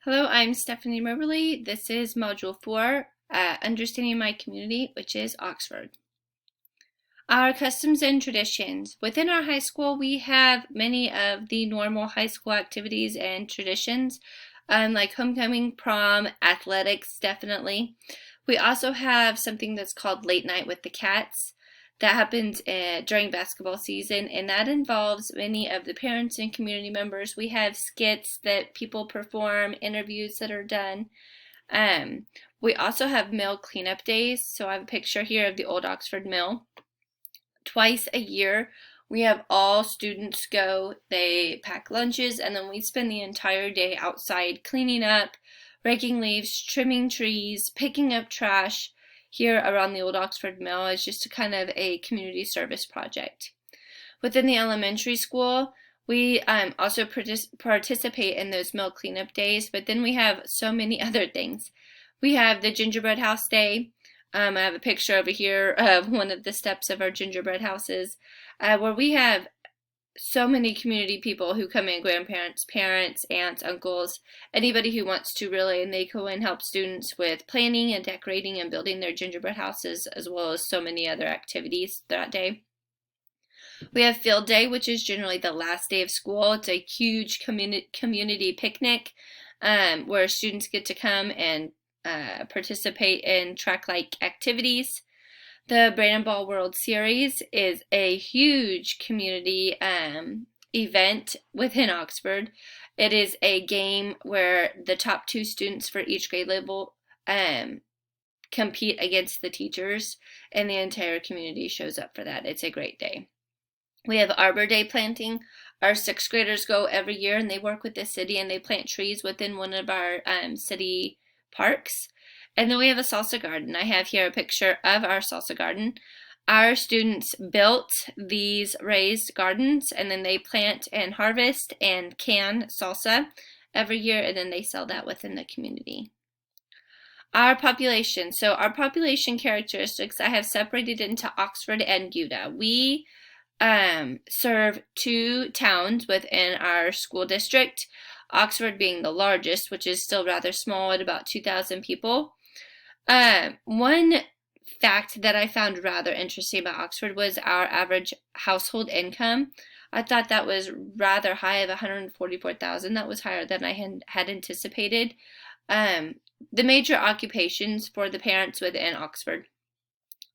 Hello, I'm Stephanie Moberly. This is Module 4, Understanding My Community, which is Oxford. Our customs and traditions. Within our high school, we have many of the normal high school activities and traditions, like homecoming, prom, athletics, definitely. We also have something that's called Late Night with the Cats. That happens during basketball season, and that involves many of the parents and community members. We have skits that people perform, interviews that are done. We also have mill cleanup days. So I have a picture here of the old Oxford Mill. Twice a year, we have all students go. They pack lunches, and then we spend the entire day outside cleaning up, raking leaves, trimming trees, picking up trash here around the old Oxford Mill. Is just a kind of a community service project. Within the elementary school, we also participate in those mill cleanup days, but then we have so many other things. We have the gingerbread house day. I have a picture over here of one of the steps of our gingerbread houses, where we have so many community people who come in, grandparents, parents, aunts, uncles, anybody who wants to really, and they go and help students with planning and decorating and building their gingerbread houses, as well as so many other activities that day. We have field day, which is generally the last day of school. It's a huge community picnic where students get to come and participate in track-like activities. The Brain Ball World Series is a huge community event within Oxford. It is a game where the top 2 students for each grade level compete against the teachers, and the entire community shows up for that. It's a great day. We have Arbor Day planting. Our 6th graders go every year, and they work with the city, and they plant trees within one of our city parks. And then we have a salsa garden. I have here a picture of our salsa garden. Our students built these raised gardens, and then they plant and harvest and can salsa every year, and then they sell that within the community. Our population. So our population characteristics I have separated into Oxford and Utah. We serve 2 towns within our school district, Oxford being the largest, which is still rather small at about 2,000 people. One fact that I found rather interesting about Oxford was our average household income. I thought that was rather high of 144,000. That was higher than I had anticipated. The major occupations for the parents within Oxford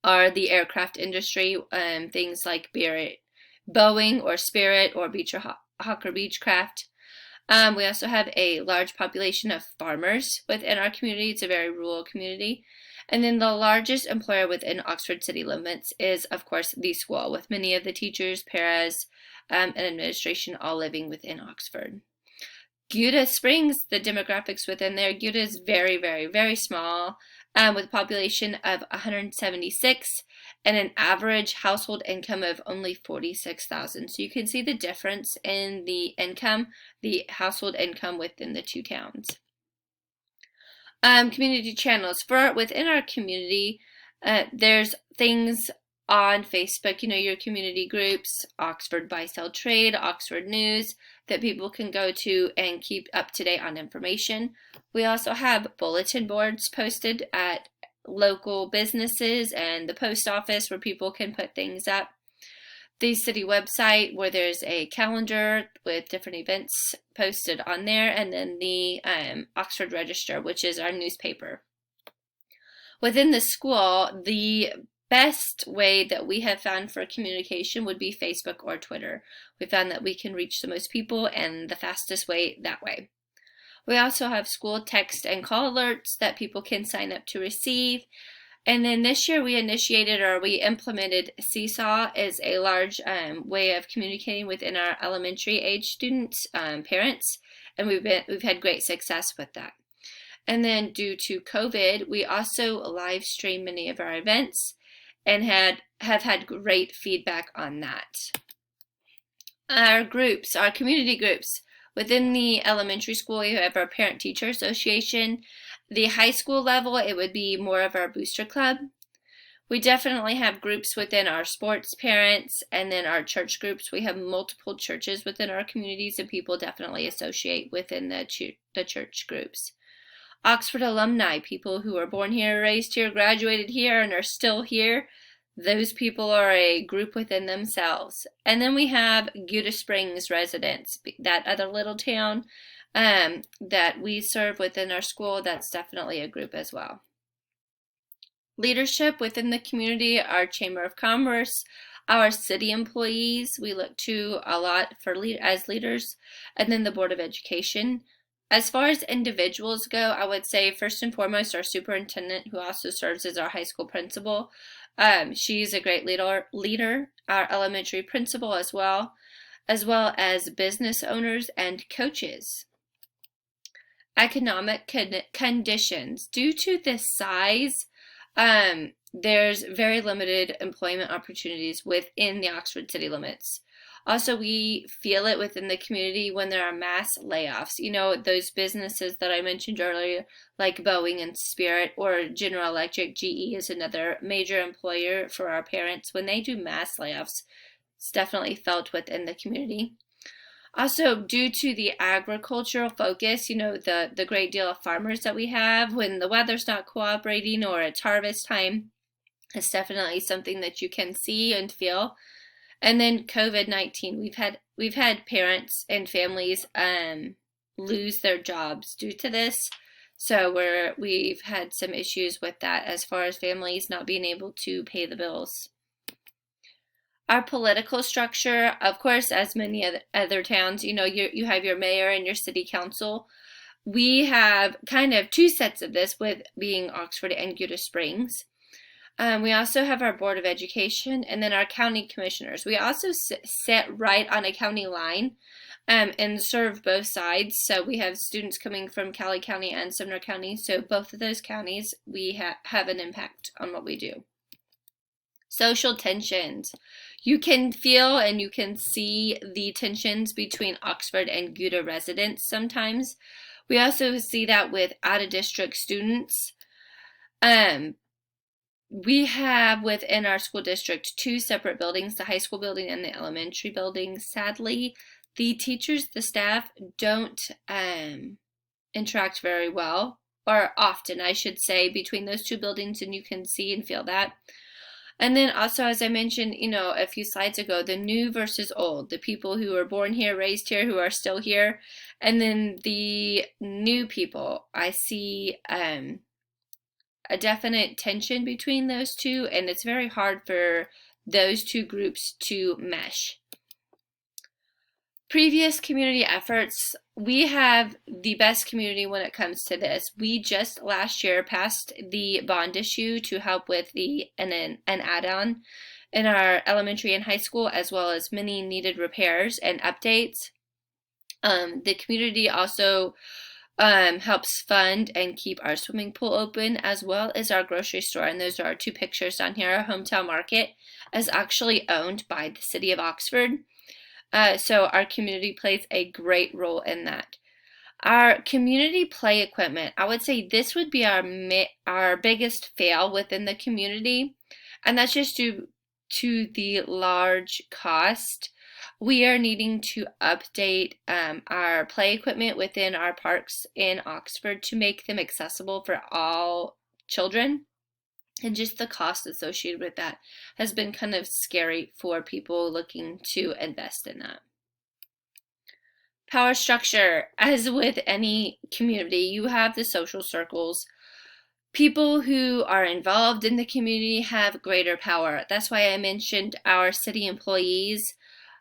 are the aircraft industry, things like Boeing or Spirit or Hawker Beechcraft. We also have a large population of farmers within our community. It's a very rural community. And then the largest employer within Oxford city limits is, of course, the school, with many of the teachers, paras, and administration all living within Oxford. Gouda Springs, the demographics within there, Gouda is very, very, very small, with a population of 176 and an average household income of only 46,000. So you can see the difference in the income, the household income within the 2 towns. Community channels. Within our community, there's things on Facebook, your community groups, Oxford Buy Sell Trade, Oxford News, that people can go to and keep up to date on information. We also have bulletin boards posted at local businesses and the post office where people can put things up. The city website where there's a calendar with different events posted on there, and then the Oxford Register, which is our newspaper. Within the school, the best way that we have found for communication would be Facebook or Twitter. We found that we can reach the most people and the fastest way that way. We also have school text and call alerts that people can sign up to receive. And then this year we implemented Seesaw as a large way of communicating within our elementary age students, parents, and we've had great success with that. And then due to COVID, we also live stream many of our events and have had great feedback on that. Our groups, our community groups. Within the elementary school, we have our Parent-Teacher Association. The high school level, it would be more of our booster club. We definitely have groups within our sports parents, and then our church groups. We have multiple churches within our communities, and people definitely associate within the church groups. Oxford alumni, people who are born here, raised here, graduated here, and are still here. Those people are a group within themselves. And then we have Gouda Springs residents, that other little town that we serve within our school. That's definitely a group as well. Leadership within the community, our Chamber of Commerce, our city employees, we look to a lot for as leaders, and then the Board of Education. As far as individuals go, I would say first and foremost our superintendent, who also serves as our high school principal. She's a great leader, our elementary principal as well as business owners and coaches. Economic conditions. Due to the size, there's very limited employment opportunities within the Oxford city limits. Also, we feel it within the community when there are mass layoffs. You know, those businesses that I mentioned earlier, like Boeing and Spirit, or General Electric, GE is another major employer for our parents. When they do mass layoffs, it's definitely felt within the community. Also, due to the agricultural focus, you know, the great deal of farmers that we have, when the weather's not cooperating or it's harvest time, it's definitely something that you can see and feel. And then COVID-19, we've had parents and families lose their jobs due to this. So we've had some issues with that as far as families not being able to pay the bills. Our political structure, of course, as many other towns, you know, you have your mayor and your city council. We have kind of two sets of this, with being Oxford and Gouda Springs. We also have our Board of Education, and then our county commissioners. We also sit right on a county line and serve both sides. So we have students coming from Cali County and Sumner County. So both of those counties, we have an impact on what we do. Social tensions. You can feel and you can see the tensions between Oxford and Gouda residents sometimes. We also see that with out-of-district students. We have within our school district two separate buildings, the high school building and the elementary building. Sadly, the teachers, the staff, don't interact very well, or often, I should say, between those two buildings, and you can see and feel that. And then also, as I mentioned, you know, a few slides ago, the new versus old, the people who were born here, raised here, who are still here, and then the new people. I see a definite tension between those two, and it's very hard for those two groups to mesh. Previous community efforts, we have the best community when it comes to this. We just last year passed the bond issue to help with an add-on in our elementary and high school, as well as many needed repairs and updates. The community also helps fund and keep our swimming pool open, as well as our grocery store. And those are our two pictures down here. Our hometown market is actually owned by the city of Oxford. So our community plays a great role in that. Our community play equipment, I would say this would be our biggest fail within the community, and that's just due to the large cost. We are needing to update our play equipment within our parks in Oxford to make them accessible for all children. And just the cost associated with that has been kind of scary for people looking to invest in that. Power structure. As with any community, you have the social circles. People who are involved in the community have greater power. That's why I mentioned our city employees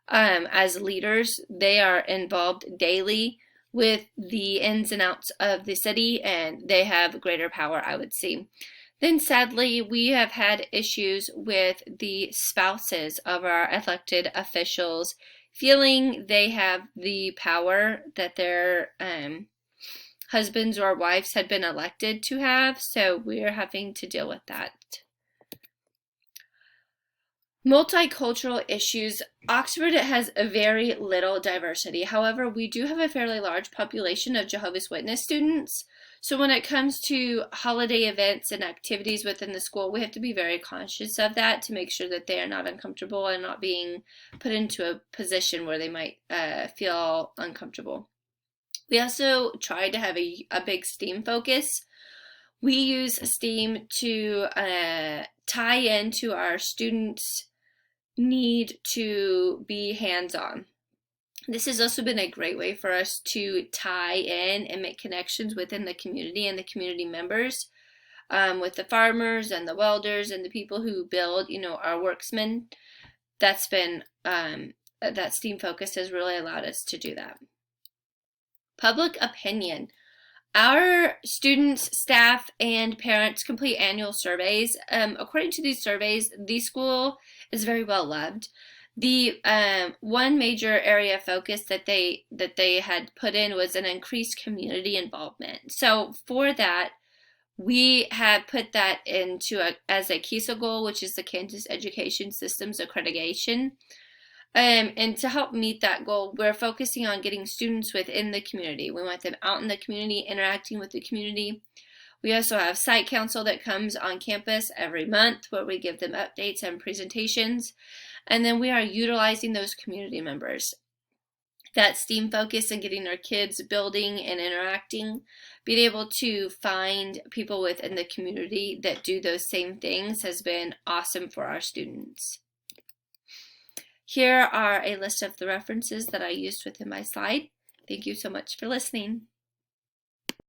as leaders. They are involved daily with the ins and outs of the city, and they have greater power, I would say. Then sadly, we have had issues with the spouses of our elected officials feeling they have the power that their husbands or wives had been elected to have, so we're having to deal with that. Multicultural issues. Oxford has a very little diversity. However, we do have a fairly large population of Jehovah's Witness students. So when it comes to holiday events and activities within the school, we have to be very conscious of that to make sure that they are not uncomfortable and not being put into a position where they might feel uncomfortable. We also try to have a big STEAM focus. We use STEAM to tie into our students' need to be hands-on. This has also been a great way for us to tie in and make connections within the community and the community members, with the farmers and the welders and the people who build, our worksmen. That's been, that STEAM focus has really allowed us to do that. Public opinion. Our students, staff, and parents complete annual surveys. According to these surveys, the school is very well loved. The one major area of focus that they had put in was an increased community involvement. So for that, we have put that into as a KESA goal, which is the Kansas Education Systems Accreditation. And to help meet that goal, we're focusing on getting students within the community. We want them out in the community, interacting with the community. We also have site council that comes on campus every month where we give them updates and presentations. And then we are utilizing those community members. That STEAM focus and getting our kids building and interacting, being able to find people within the community that do those same things has been awesome for our students. Here are a list of the references that I used within my slide. Thank you so much for listening.